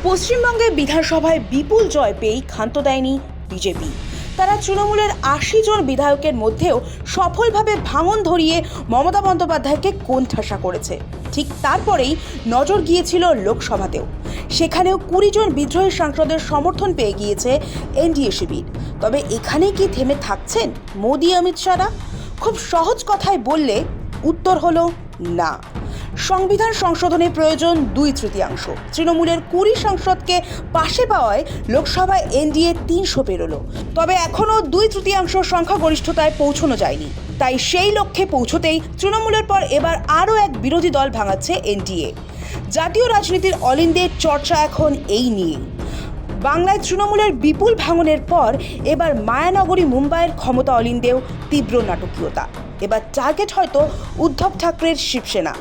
পশ্চিমবঙ্গে বিধানসভায় বিপুল জয় পেয়েই ক্ষান্ত দেয়নি বিজেপি। তারা তৃণমূলের ৮০ জন বিধায়কের মধ্যেও সফলভাবে ভাঙন ধরিয়ে মমতা বন্দ্যোপাধ্যায়কে কোণঠাসা করেছে। ঠিক তারপরেই নজর গিয়েছিল লোকসভাতেও। সেখানেও ২০ জন বিদ্রোহী সাংসদের সমর্থন পেয়ে গিয়েছে এনডিএ শিবির। তবে এখানেই কি থেমে থাকছেন মোদি অমিত শাহরা? খুব সহজ কথায় বললে উত্তর হলো না। সংবিধান সংশোধনের প্রয়োজন ২/৩। তৃণমূলের ২০ সাংসদকে পাশে পাওয়ায় লোকসভায় এনডিএ ৩০০ পেরোলো। তবে এখনও ২/৩ সংখ্যাগরিষ্ঠতায় পৌঁছানো যায়নি। তাই সেই লক্ষ্যে পৌঁছতেই তৃণমূলের পর এবার আরও এক বিরোধী দল ভাঙাচ্ছে এনডিএ। জাতীয় রাজনীতির অল ইন্ডিয়ার চর্চা এখন এই নিয়ে। বাংলায় তৃণমূলের বিপুল ভাঙনের পর এবার মায়ানগরী মুম্বাইয়ের ক্ষমতা অলিন্দেও তীব্র নাটকীয়তা। এবার টার্গেট হয়তো উদ্ধব ঠাকরের শিবসেনা।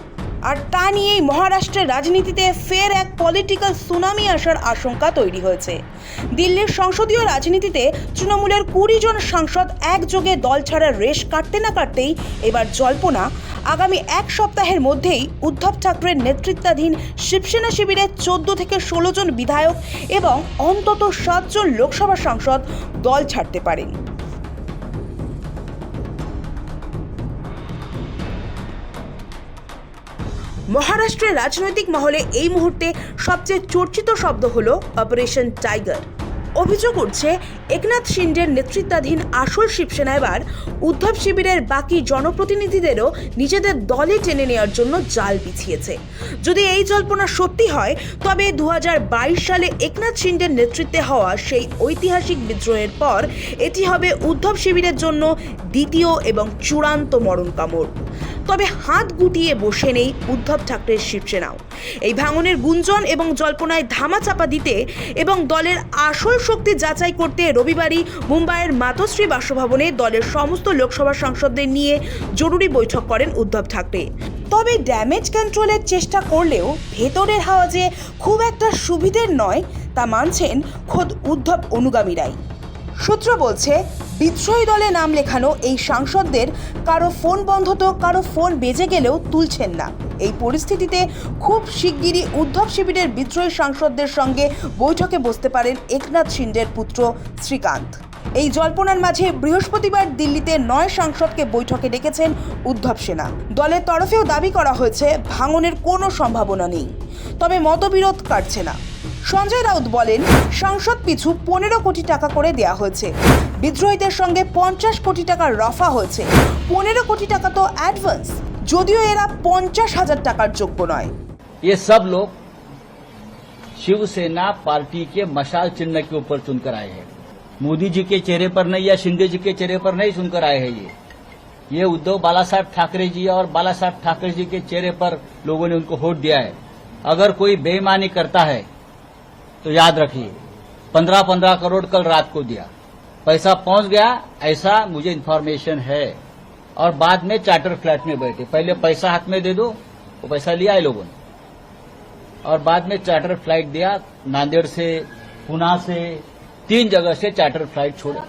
আর তা নিয়েই মহারাষ্ট্রের রাজনীতিতে ফের এক পলিটিক্যাল সুনামি আসার আশঙ্কা তৈরি হয়েছে। দিল্লির সংসদীয় রাজনীতিতে তৃণমূলের ২০ জন সাংসদ একযোগে দল ছাড়ার রেশ কাটতে না কাটতেই এবার জল্পনা আগামী এক সপ্তাহের মধ্যেই উদ্ধব ঠাকরের নেতৃত্বাধীন শিবসেনা শিবিরের ১৪ থেকে ১৬ জন বিধায়ক এবং অন্তত ৭ জন লোকসভা সাংসদ দল ছাড়তে পারেন। মহারাষ্ট্রের রাজনৈতিক মহলে এই মুহূর্তে সবচেয়ে চর্চিত শব্দ হলো অপারেশন টাইগার। অভিযোগ উঠছে একনাথ শিন্ডের নেতৃত্বাধীন আসল শিবসেনা এবার উদ্ধব শিবিরের বাকি জনপ্রতিনিধিদেরও নিজেদের দলে টেনে নেওয়ার জন্য জাল বিছিয়েছে। যদি এই জল্পনা সত্যি হয়, তবে ২০২২ সালে একনাথ শিন্ডের নেতৃত্বে হওয়া সেই ঐতিহাসিক বিদ্রোহের পর এটি হবে উদ্ধব শিবিরের জন্য দ্বিতীয় এবং চূড়ান্ত মরণ কামড়। তবে হাত গুটিয়ে বসে নেই উদ্ধব ঠাকরের শিবসেনাও। এই ভাঙনের গুঞ্জন এবং জল্পনায় ধামাচাপা দিতে এবং দলের আসল শক্তি যাচাই করতে রবিবারই মুম্বাইয়ের মাতোশ্রী বাসভবনে দলের সমস্ত লোকসভা সাংসদদের নিয়ে জরুরি বৈঠক করেন উদ্ধব ঠাকরে। তবে ড্যামেজ কন্ট্রোলের চেষ্টা করলেও ভেতরের হাওয়া যে খুব একটা সুবিধের নয় তা মানছেন খোদ উদ্ধব অনুগামীরাই। সূত্র বলছে, বিদ্রোহী দলে নাম লেখানো এই সাংসদদের কারো ফোন বন্ধ তো কারো ফোন বেজে গেলেও তুলছেন না। এই পরিস্থিতিতে খুব শিগগিরই উদ্ধব শিবিরের বিদ্রোহী সাংসদদের সঙ্গে বৈঠকে বসতে পারেন একনাথ শিন্ডের পুত্র শ্রীকান্ত। এই জল্পনার মাঝে বৃহস্পতিবার দিল্লিতে ৯ সাংসদকে বৈঠকে ডেকেছেন উদ্ধব সেনা। দলের তরফেও দাবি করা হয়েছে ভাঙনের কোনো সম্ভাবনা নেই, তবে মতবিরোধ কাটছে না। সঞ্জয় রাউত বলেন, সাংসদ পিছু ১৫ কোটি টাকা করে দেওয়া হয়েছে। বিদ্রোহীদের সঙ্গে ৫০ কোটি টাকা রফা হয়েছে। ১৫ কোটি টাকা তো অ্যাডভান্স, যদিও এরা ৫০,০০০ টাকার যোগ্য নয়। ये सब लोग शिवसेना पार्टी के मशाल चिन्ह के ऊपर चुनकर आए हैं। मोदी जी के चेहरे पर नहीं या शिंदे जी के चेहरे पर नहीं सुनकर आए हैं। ये उद्धव बाला साहब ठाकरे जी और बाला साहब ठाकरे जी के चेहरे पर लोगों ने उनको वोट दिया है। अगर कोई बेईमानी करता है तो याद रखिए, 15-15 करोड़ कल रात को दिया, पैसा पहुंच गया, ऐसा मुझे इन्फॉर्मेशन है। और बाद में चार्टर फ्लैट में बैठे, पहले पैसा हाथ में दे दो, वो पैसा लिया है लोगों ने, और बाद में चार्टर फ्लाइट दिया। नांदेड़ से, पुणे से, 3 जगह से चार्टर फ्लाइट छोड़े।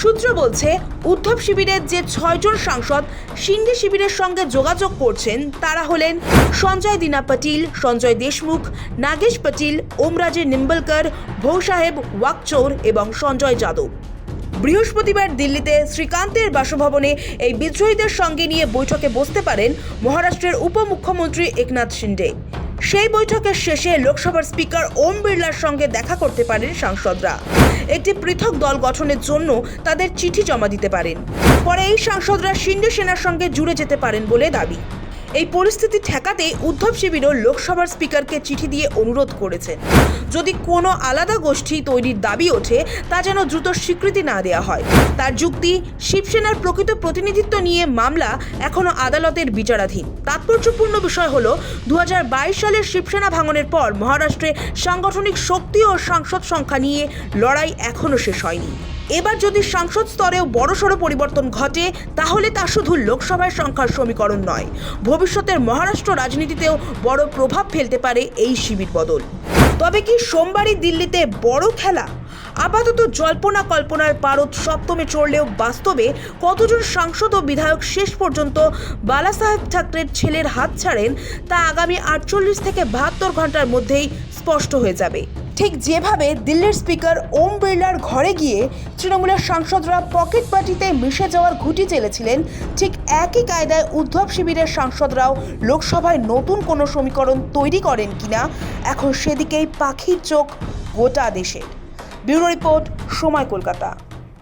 সূত্র বলছে, উদ্ধব শিবিরের যে ৬ জন সাংসদ শিন্ডে শিবিরের সঙ্গে যোগাযোগ করছেন তারা হলেন সঞ্জয় দিনা পাটিল, সঞ্জয় দেশমুখ, নাগেশ পাটিল, ওমরাজে নিম্বলকর, ভৌসাহেব ওয়াকচৌর এবং সঞ্জয় যাদব। বৃহস্পতিবার দিল্লিতে শ্রীকান্তের বাসভবনে এই বিদ্রোহীদের সঙ্গে নিয়ে বৈঠকে বসতে পারেন মহারাষ্ট্রের উপমুখ্যমন্ত্রী একনাথ শিন্ডে। সেই বৈঠকের শেষে লোকসভার স্পিকার ওম বিড়লার সঙ্গে দেখা করতে পারেন সাংসদরা। একটি পৃথক দল গঠনের জন্য তাদের চিঠি জমা দিতে পারেন। পরে এই সাংসদরা শিন্ডে সেনার সঙ্গে জুড়ে যেতে পারেন বলে দাবি। এই পরিস্থিতি ঠেকাতে উদ্ধব শিবিরও লোকসভার স্পিকারকে চিঠি দিয়ে অনুরোধ করেছেন, যদি কোনো আলাদা গোষ্ঠী তৈরির দাবি ওঠে তা যেন দ্রুত স্বীকৃতি না দেওয়া হয়। তার যুক্তি, শিবসেনার প্রকৃত প্রতিনিধিত্ব নিয়ে মামলা এখনও আদালতের বিচারাধীন। তাৎপর্যপূর্ণ বিষয় হল, ২০২২ সালের শিবসেনা ভাঙনের পর মহারাষ্ট্রে সাংগঠনিক শক্তি ও সাংসদ সংখ্যা নিয়ে লড়াই এখনও শেষ হয়নি। এবার যদি সাংসদ স্তরেও বড়সড় পরিবর্তন ঘটে, তাহলে তা শুধু লোকসভার সংখ্যার সমীকরণ নয়, ভবিষ্যতের মহারাষ্ট্র রাজনীতিতেও বড় প্রভাব ফেলতে পারে এই শিবির বদল। তবে কি সোমবারই দিল্লিতে বড় খেলা? আপাতত জল্পনা কল্পনার পারদ সপ্তমে চড়লেও বাস্তবে কতজন সাংসদ ও বিধায়ক শেষ পর্যন্ত বালা সাহেব ঠাকরের ছেলের হাত ছাড়েন তা আগামী ৪৮ থেকে ৭২ ঘন্টার মধ্যেই স্পষ্ট হয়ে যাবে। ঠিক যেভাবে দিল্লির স্পিকার ওম বিড়লার ঘরে গিয়ে তৃণমূলের সাংসদরা পকেট পার্টিতে মিশে যাওয়ার ঘুঁটি চেলেছিলেন, ঠিক একই কায়দায় উদ্ধব শিবিরের সাংসদরাও লোকসভায় নতুন কোনো সমীকরণ তৈরি করেন কিনা এখন সেদিকেই পাখির চোখ গোটা দেশের। ব্যুরো রিপোর্ট, সময় কলকাতা।